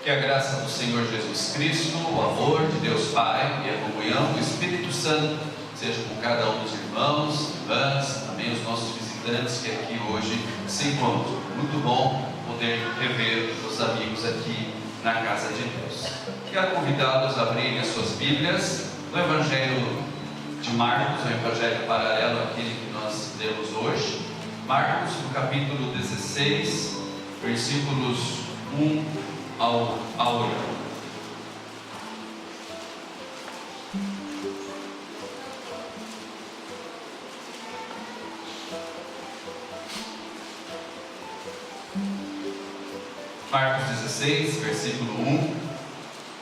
Que a graça do Senhor Jesus Cristo, o amor de Deus Pai e a comunhão do Espírito Santo seja com cada um dos irmãos, irmãs, também os nossos visitantes que aqui hoje se encontram. Muito bom poder rever os amigos aqui na casa de Deus. Quero convidá-los a abrirem as suas Bíblias no Evangelho de Marcos, o Evangelho paralelo àquele que nós lemos hoje. Marcos, no capítulo 16, versículos 1 ao 8. Marcos 16, versículo 1.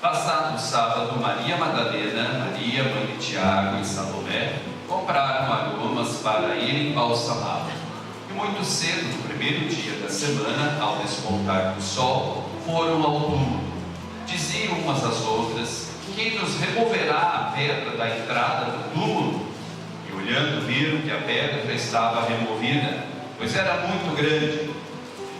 Passado o sábado, Maria Madalena, Maria, mãe de Tiago e Salomé, compraram aromas para irem embalsamá-lo. E muito cedo, no primeiro dia da semana, ao despontar do sol, foram ao túmulo. Diziam umas às outras: quem nos removerá a pedra da entrada do túmulo? E olhando, viram que a pedra estava removida, pois era muito grande.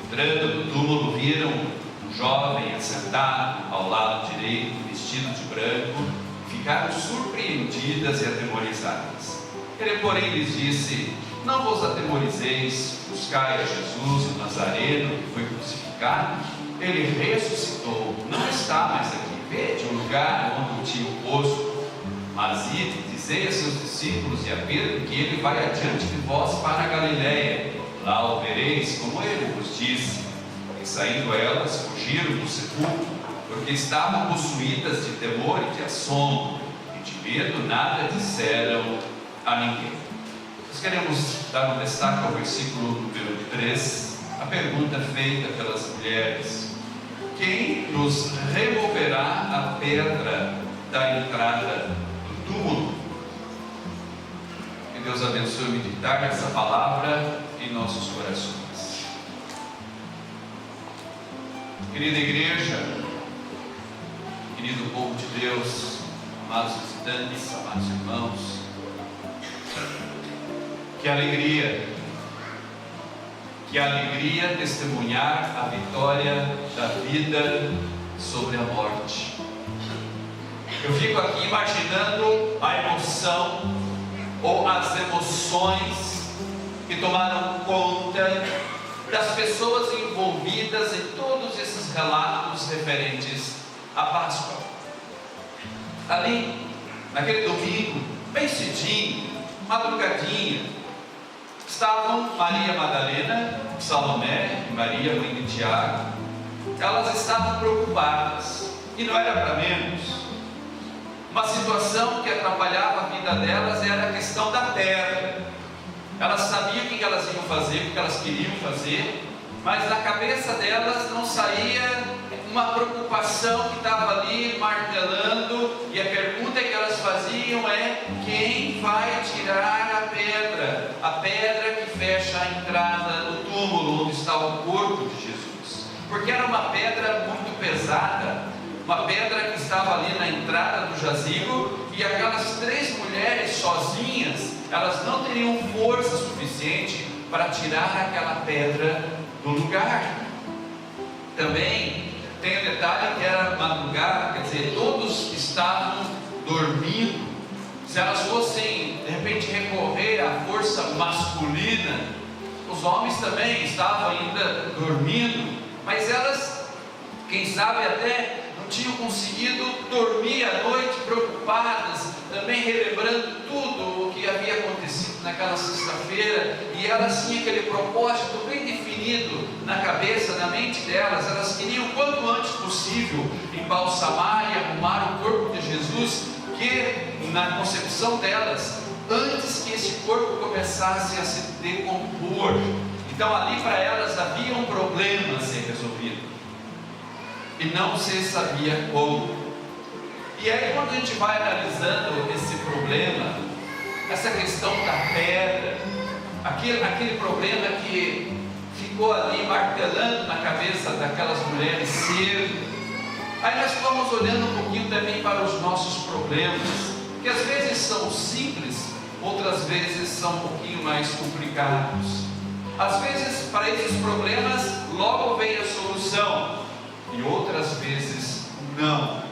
Entrando no túmulo, viram um jovem assentado ao lado direito, vestido de branco, e ficaram surpreendidas e atemorizadas. Ele, porém, lhes disse: não vos atemorizeis, buscai a Jesus, o Nazareno, que foi crucificado. Ele ressuscitou, não está mais aqui. Vede o lugar onde o tinha posto. Mas ide, dizei a seus discípulos e a Pedro que ele vai adiante de vós para a Galiléia. Lá o vereis, como ele vos disse. E saindo elas, fugiram do sepulcro, porque estavam possuídas de temor e de assombro, e de medo nada disseram a ninguém. Nós queremos dar um destaque ao versículo número 3, a pergunta feita pelas mulheres: quem nos removerá a pedra da entrada do túmulo? Que Deus abençoe o meditar essa palavra em nossos corações. Querida igreja, querido povo de Deus, amados visitantes, amados irmãos, que alegria testemunhar a vitória da vida sobre a morte. Eu fico aqui imaginando a emoção ou as emoções que tomaram conta das pessoas envolvidas em todos esses relatos referentes à Páscoa. Ali, naquele domingo, bem cedinho, madrugadinha, estavam Maria Madalena, Salomé e Maria, mãe de Tiago. Elas estavam preocupadas, e não era para menos. Uma situação que atrapalhava a vida delas era a questão da terra. Elas sabiam o que elas iam fazer, o que elas queriam fazer, mas na cabeça delas não saía uma preocupação que estava ali martelando, e a pergunta que elas faziam é: quem vai tirar a pedra que fecha a entrada do túmulo onde está o corpo de Jesus? Porque era uma pedra muito pesada, uma pedra que estava ali na entrada do jazigo, e aquelas três mulheres sozinhas, elas não teriam força suficiente para tirar aquela pedra do lugar. Também tem o detalhe que era madrugada, quer dizer, todos estavam dormindo. Se elas fossem de repente recorrer à força masculina, os homens também estavam ainda dormindo, mas elas, quem sabe até não tinham conseguido dormir à noite, preocupadas, também relembrando tudo o que havia acontecido naquela sexta-feira, e elas tinham aquele propósito bem definido na cabeça, na mente delas. Elas queriam quanto antes possível embalsamar e arrumar o corpo de Jesus, que na concepção delas, antes que esse corpo começasse a se decompor. Então ali para elas havia um problema a ser resolvido, e não se sabia como. E aí, quando a gente vai analisando esse problema, essa questão da pedra, aquele problema que ficou ali martelando na cabeça daquelas mulheres cedo, aí nós vamos olhando um pouquinho também para os nossos problemas, que às vezes são simples, outras vezes são um pouquinho mais complicados. Às vezes, para esses problemas, logo vem a solução, e outras vezes não.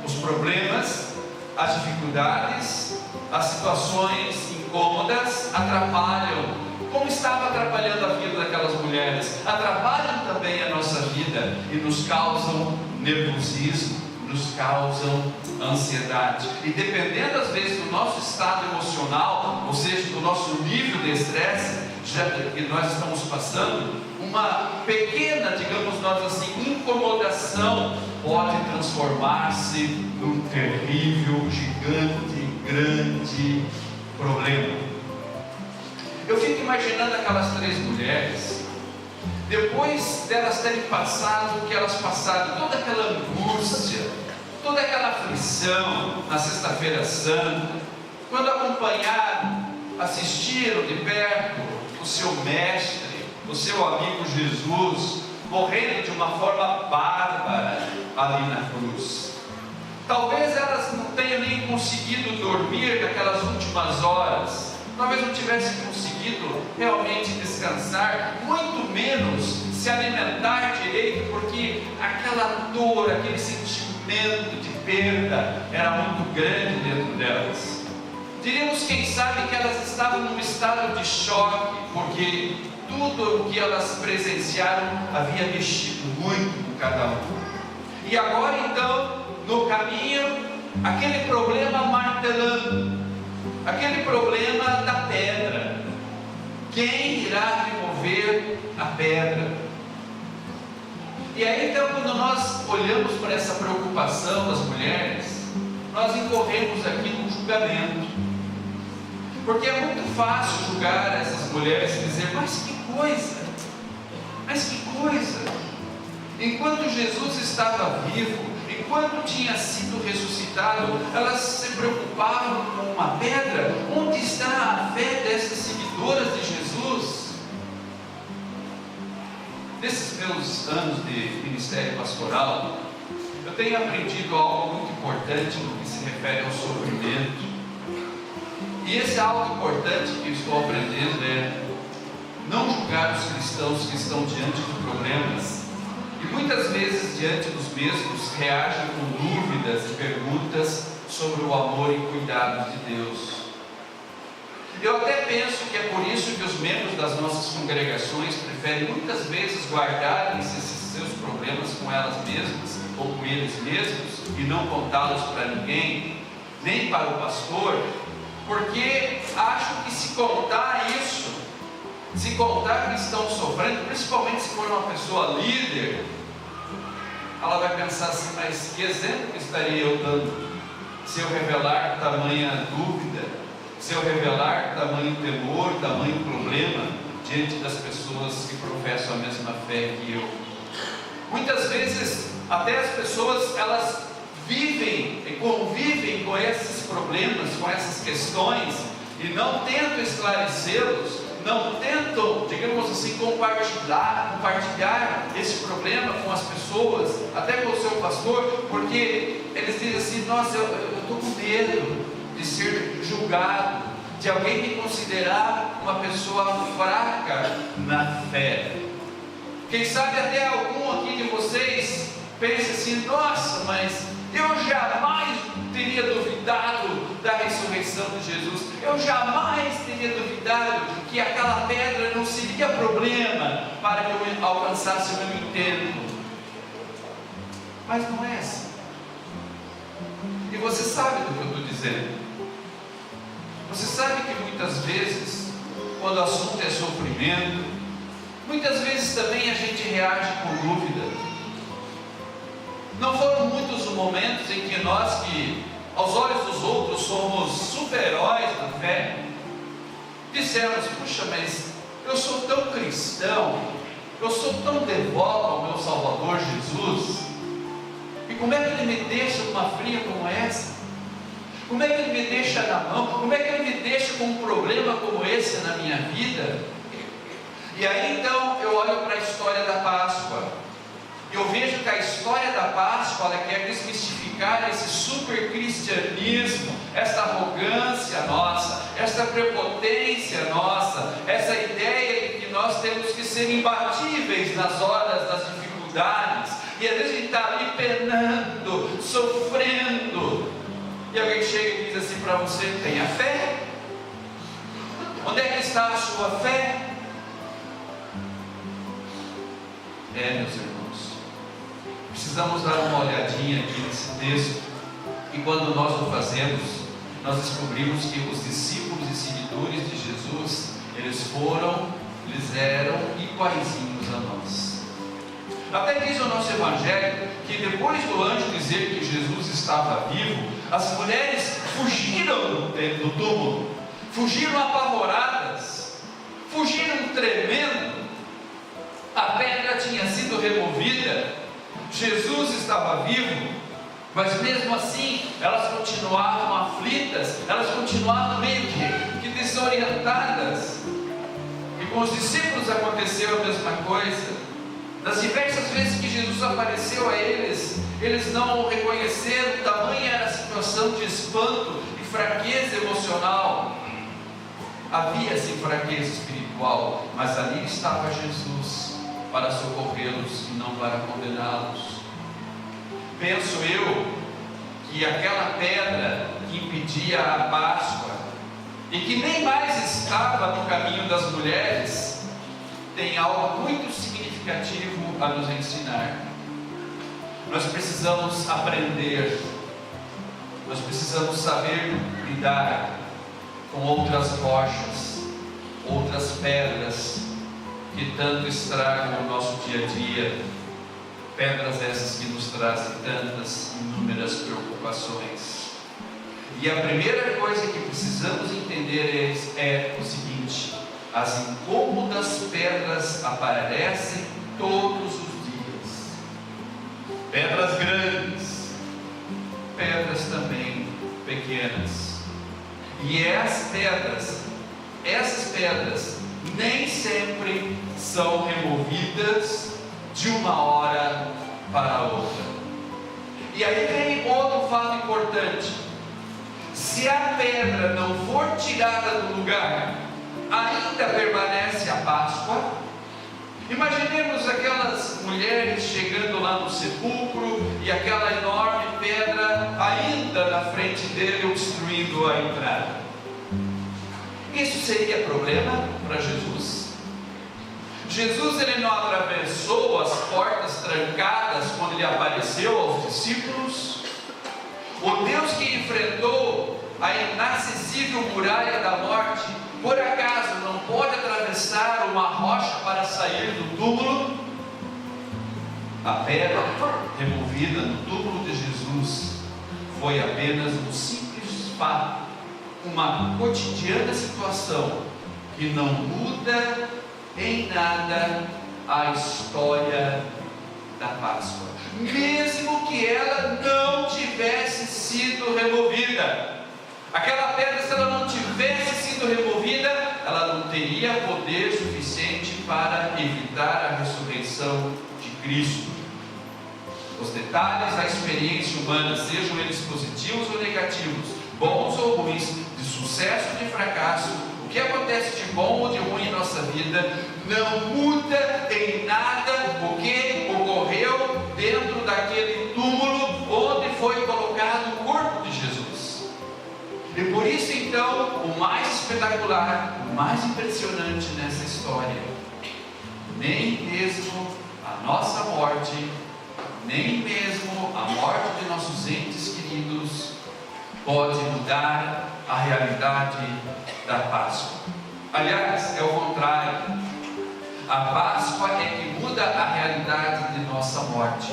Os problemas, as dificuldades, as situações incômodas atrapalham, como estava atrapalhando a vida daquelas mulheres, atrapalham também a nossa vida e nos causam nervosismo, nos causam ansiedade. E dependendo às vezes do nosso estado emocional, ou seja, do nosso nível de estresse, já que nós estamos passando, uma pequena, digamos nós assim, incomodação pode transformar-se num terrível, gigante, grande problema. Eu fico imaginando aquelas 3 mulheres, depois delas terem passado o que elas passaram, toda aquela angústia, toda aquela aflição na Sexta-feira Santa, quando acompanharam, assistiram de perto o seu mestre, o seu amigo Jesus, morrendo de uma forma bárbara ali na cruz. Talvez elas não tenham nem conseguido dormir naquelas últimas horas, talvez não tivessem conseguido realmente descansar, muito menos se alimentar direito, porque aquela dor, aquele sentimento de perda era muito grande dentro delas. Diríamos, quem sabe, que elas estavam num estado de choque, porque tudo o que elas presenciaram havia mexido muito com cada um. E agora então, no caminho, aquele problema martelando, aquele problema da pedra. Quem irá remover a pedra? E aí então, quando nós olhamos para essa preocupação das mulheres, nós incorremos aqui num julgamento, porque é muito fácil julgar essas mulheres e dizer: mas que coisa, mas que coisa, enquanto Jesus estava vivo, enquanto tinha sido ressuscitado, elas se preocupavam com uma pedra. Onde está a fé dessas seguidoras de Jesus? Nesses meus anos de ministério pastoral, eu tenho aprendido algo muito importante no que se refere ao sofrimento. E esse algo importante que eu estou aprendendo é não julgar os cristãos que estão diante de problemas, e muitas vezes diante dos mesmos reagem com dúvidas e perguntas sobre o amor e cuidado de Deus. Eu até penso que é por isso que os membros das nossas congregações preferem muitas vezes guardarem esses seus problemas com elas mesmas ou com eles mesmos e não contá-los para ninguém, nem para o pastor, porque acham que se contar isso, se contar que estão sofrendo, principalmente se for uma pessoa líder, ela vai pensar assim: mas que exemplo que estaria eu dando se eu revelar tamanha dúvida, se eu revelar tamanho temor, tamanho problema diante das pessoas que professam a mesma fé que eu? Muitas vezes até as pessoas, elas vivem e convivem com esses problemas, com essas questões, e não tentam esclarecê-los, não tentam, digamos assim, compartilhar esse problema com as pessoas, até com o seu pastor, porque eles dizem assim: nossa, eu estou com medo de ser julgado, de alguém me considerar uma pessoa fraca na fé. Quem sabe até algum aqui de vocês pense assim: nossa, mas eu jamais teria duvidado da ressurreição de Jesus, eu jamais teria duvidado que aquela pedra não seria problema para que eu alcançasse o meu intento. Mas não é assim. E você sabe do que eu estou dizendo. Você sabe que muitas vezes, quando o assunto é sofrimento, muitas vezes também a gente reage com dúvida. Não foram muitos os momentos em que nós, que aos olhos dos outros somos super-heróis da fé, dissemos: puxa, mas eu sou tão cristão, eu sou tão devoto ao meu Salvador Jesus, e como é que Ele me deixa numa fria como essa? Como é que Ele me deixa na mão? Como é que Ele me deixa com um problema como esse na minha vida? E aí então eu olho para a história da Páscoa. Eu vejo que a história da Páscoa, ela quer desmistificar esse supercristianismo, essa arrogância nossa, essa prepotência nossa, essa ideia de que nós temos que ser imbatíveis nas horas das dificuldades. E e às vezes a gente está ali penando, sofrendo, e alguém chega e diz assim para você: tenha fé. Onde é que está a sua fé? Meus irmãos, precisamos dar uma olhadinha aqui nesse texto, e quando nós o fazemos, nós descobrimos que os discípulos e seguidores de Jesus, eles eram iguaizinhos a nós. Até diz o nosso Evangelho que depois do anjo dizer que Jesus estava vivo, as mulheres fugiram do túmulo, fugiram apavoradas, fugiram tremendo. A pedra tinha sido removida, Jesus estava vivo, mas mesmo assim elas continuavam aflitas, elas continuavam meio que desorientadas. E com os discípulos aconteceu a mesma coisa. Das diversas vezes que Jesus apareceu a eles, eles não o reconheceram, tamanha era a situação de espanto e fraqueza emocional. Havia sim fraqueza espiritual, mas ali estava Jesus para socorrê-los e não para condená-los. Penso eu que aquela pedra que impedia a Páscoa e que nem mais estava no caminho das mulheres, tem algo muito significativo a nos ensinar. Nós precisamos aprender, nós precisamos saber lidar com outras rochas, outras pedras que tanto estragam o nosso dia a dia, pedras essas que nos trazem tantas, inúmeras preocupações. E a primeira coisa que precisamos entender é o seguinte: as incômodas pedras aparecem todos os dias, pedras grandes, pedras também pequenas, e essas pedras nem sempre são removidas de uma hora para outra. E aí vem outro fato importante: se a pedra não for tirada do lugar, ainda permanece a Páscoa. Imaginemos aquelas mulheres chegando lá no sepulcro e aquela enorme pedra ainda na frente dele, obstruindo a entrada. Isso seria problema para Jesus? Jesus, ele não atravessou as portas trancadas quando ele apareceu aos discípulos? O Deus que enfrentou a inacessível muralha da morte, por acaso não pode atravessar uma rocha para sair do túmulo? A pedra removida no túmulo de Jesus foi apenas um simples fato, uma cotidiana situação que não muda em nada a história da Páscoa, mesmo que ela não tivesse sido removida. Aquela pedra, se ela não tivesse sido removida, ela não teria poder suficiente para evitar a ressurreição de Cristo. Os detalhes da experiência humana, sejam eles positivos ou negativos, bons ou ruins, de sucesso ou de fracasso, o que acontece de bom ou de ruim em nossa vida, não muda em nada o que ocorreu dentro daquele túmulo onde foi colocado o corpo de Jesus. E por isso então, o mais espetacular, o mais impressionante nessa história, nem mesmo a nossa morte, nem mesmo a morte de nossos entes queridos pode mudar a realidade da Páscoa. Aliás, é o contrário. A Páscoa é que muda a realidade de nossa morte.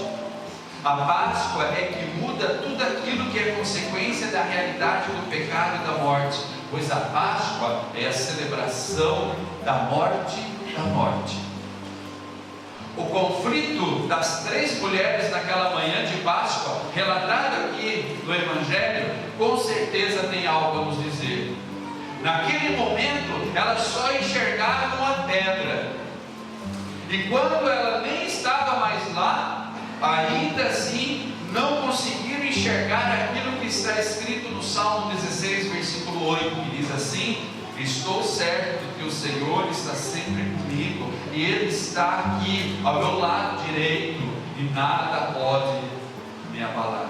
A Páscoa é que muda tudo aquilo que é consequência da realidade do pecado e da morte, pois a Páscoa é a celebração da morte da morte. O conflito das 3 mulheres naquela manhã de Páscoa, relatado aqui no Evangelho, com certeza tem algo a nos dizer. Naquele momento, elas só enxergavam a pedra, e quando ela nem estava mais lá, ainda assim não conseguiram enxergar aquilo que está escrito no Salmo 16, versículo 8, que diz assim: estou certo que o Senhor está sempre comigo, e Ele está aqui ao meu lado direito, e nada pode me abalar.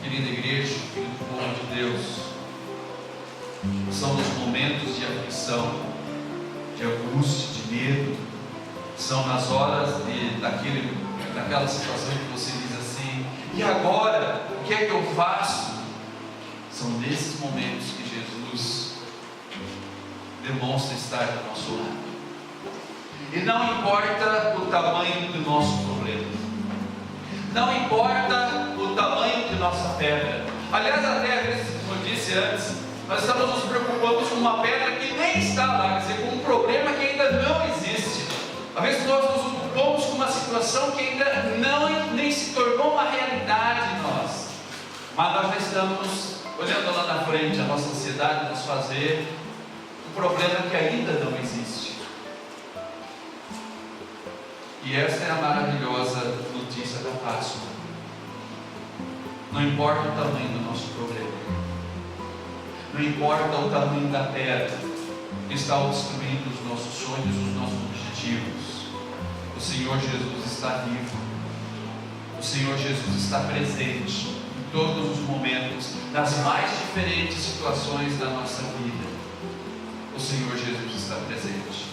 Querida igreja, querido povo de Deus, são nos momentos de aflição, de angústia, de medo, são nas horas daquela situação que você diz assim: e agora? O que é que eu faço? São nesses momentos que Jesus demonstra estar do nosso lado. E não importa o tamanho do nosso problema, não importa o tamanho de nossa pedra. Aliás, até, como eu disse antes, nós estamos nos preocupando com uma pedra que nem está lá, quer dizer, com um problema que ainda não existe. Às vezes nós nos ocupamos com uma situação que ainda nem se tornou uma realidade em nós, mas nós já estamos olhando lá na frente, a nossa ansiedade nos fazer um problema que ainda não existe. E essa é a maravilhosa notícia da Páscoa. Não importa o tamanho do nosso problema, não importa o tamanho da pedra que está obstruindo os nossos sonhos, os nossos objetivos, o Senhor Jesus está vivo, o Senhor Jesus está presente em todos os momentos, nas mais diferentes situações da nossa vida. O Senhor Jesus está presente.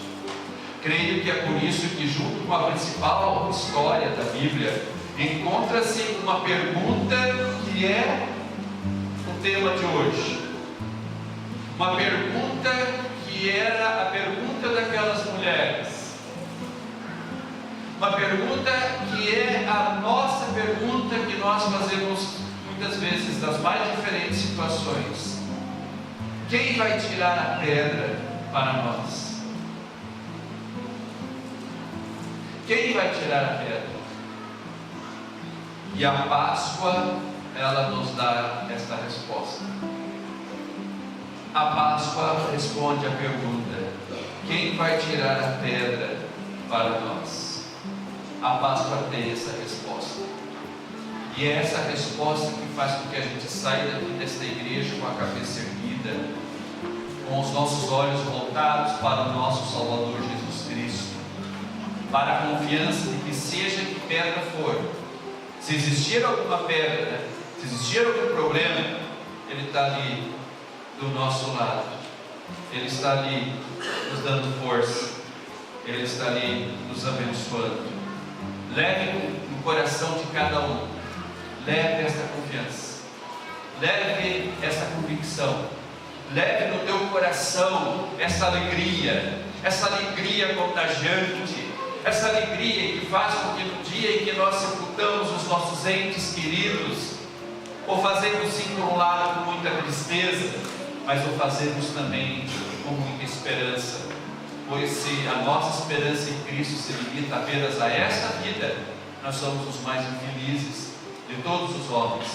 Creio que é por isso que, junto com a principal história da Bíblia, encontra-se uma pergunta que é o tema de hoje. Uma pergunta que era a pergunta daquelas mulheres. Uma pergunta que é a nossa pergunta que nós fazemos muitas vezes nas mais diferentes situações. Quem vai tirar a pedra para nós? Quem vai tirar a pedra? E a Páscoa, ela nos dá esta resposta. A Páscoa responde a pergunta: quem vai tirar a pedra para nós? A Páscoa tem essa resposta. E é essa resposta que faz com que a gente saia daqui desta igreja com a cabeça erguida, com os nossos olhos voltados para o nosso Salvador Jesus Cristo, para a confiança de que, seja que pedra for, se existir alguma pedra, se existir algum problema, Ele está ali do nosso lado, Ele está ali nos dando força, Ele está ali nos abençoando. Leve no coração de cada um, leve esta confiança, leve essa convicção, leve no teu coração essa alegria contagiante, essa alegria que faz com que no dia em que nós sepultamos os nossos entes queridos, ou fazemos sim por um lado com muita tristeza, mas o fazemos também com muita esperança, pois se a nossa esperança em Cristo se limita apenas a esta vida, nós somos os mais infelizes de todos os homens.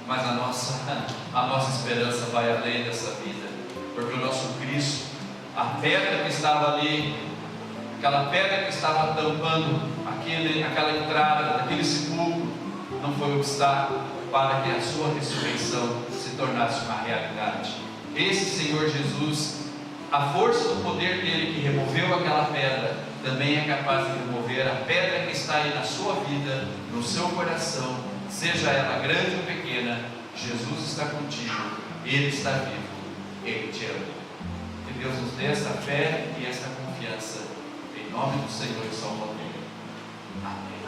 Mas a nossa esperança vai além dessa vida, porque o nosso Cristo, a pedra que estava ali, aquela pedra que estava tampando aquela entrada daquele sepulcro, não foi obstáculo para que a sua ressurreição se tornasse uma realidade. Esse Senhor Jesus, a força do poder dele que removeu aquela pedra, também é capaz de remover a pedra que está aí na sua vida, no seu coração, seja ela grande ou pequena. Jesus está contigo, Ele está vivo, Ele te ama. Que Deus nos dê essa fé e essa confiança, em nome do Senhor e Salvador. Amém.